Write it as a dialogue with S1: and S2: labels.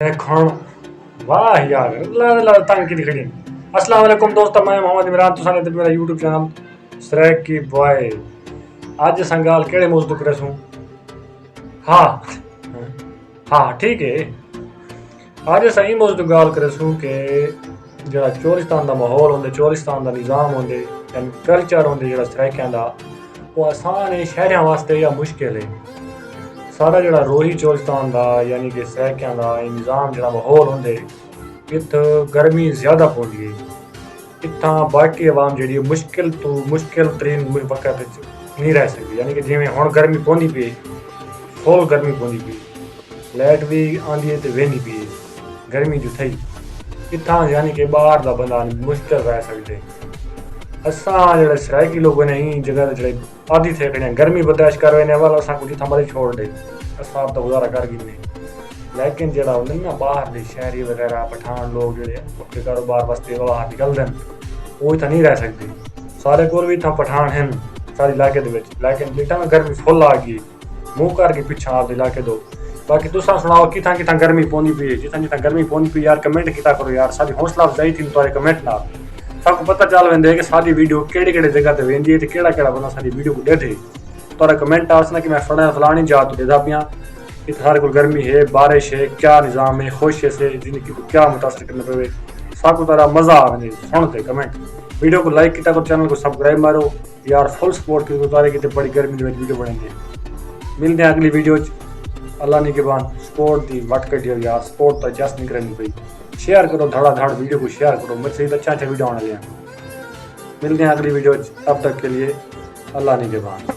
S1: खण वाह यार ला ला तंग की दिखड़ी। अस्सलाम वालेकुम दोस्तों, मैं मोहम्मद इमरान तुसाने ते मेरा यूट्यूब चैनल सरेक की बॉय। आज संगाल केड़े मौजूद करसूं। हाँ हाँ ठीक है। आज सही मौजूद गाल करसूं के जरा चोलिस्तान दा माहौल होंदे, चोलिस्तान दा निज़ाम होंदे, यानी कल्चर होंदे जरा सरेकियां दा वो आसान है शहरों वास्ते या मुश्किल है। सारा जड़ा रोही चोलिस्तान दा यानी कि सरेकियां दा निज़ाम जड़ा माहौल होंदे इत गर्मी ज़्यादा पौंदी है। इत्थां बाकी आवाम जी मुश्किल तो मुश्किल तरीन वक्त नहीं रह सकती, यानी कि जिमें हुण गर्मी पौंदी पई फुल गर्मी पौंदी पई, लाइट भी आंदी है तो वेंदी पई गर्मी जो थई। इत्थां यानी कि बाहर दा बंदा मुश्किल रह सकदे। असां जेह्ड़े सराइकी लोग ने इन जगह जेह्ड़े आदि थे कने गर्मी बर्दाश्त कर वेने वाला असां को जित्थां मर्जी छोड़ दे असां आप दा गुजारा कर गिने। लेकिन जेह्ड़ा होंदे ना बाहर दे शहरी वगैरह पठान लोग जेह्ड़े अपने कारोबार वास्ते बाहर निकलदे न वो इत्थां नहीं रह सकदे। सारे कोल भी इत्थां पठान हैं सारे इलाके दे विच, लेकिन इत्थां गर्मी फुल आ गई मुंह करके पिछा आप इलाके दो। बाकी तुसां सुनाओ कित्थां कित्थां गर्मी पौंदी पई, जित्थां जित्थां गर्मी पौंदी पई यार कमेंट कीता करो यार, साडी हौसला अफजाई थी तुहाडे कमेंट नाल। सबको पता चल वेंदे कि साडी वीडियो केड़े केड़े जगह ते वेंदी है ते केड़ा केड़ा बंदा साडी वीडियो को देखे। तुहाडा कमेंट आसना कि मैं फलानी जा तो देदा पियां, इत्थे सारे कोल गर्मी है, बारिश है, क्या निज़ाम है, खुश है से जिंदगी को क्या मुतासर करना पवे। सबको तारा मजा आवे सुनते कमेंट। वीडियो को लाइक किया करो, चैनल को सब्सक्राइब मारो यार, फुल सपोर्ट करो तारे कि बड़ी गर्मी दे वीडियो बनेंगे। मिलते हैं अगली वीडियो अल्लाह ने के बाद सपोर्ट दी वट कटियो यार, सपोर्ट तो जस्ट नहीं करनी पई। शेयर करो धड़ाधड़ वीडियो को शेयर करो, मुझसे सही अच्छा अच्छा वीडियो आने लगे। मिलते हैं अगली वीडियो, तब तक के लिए अल्लाह ने के बाद।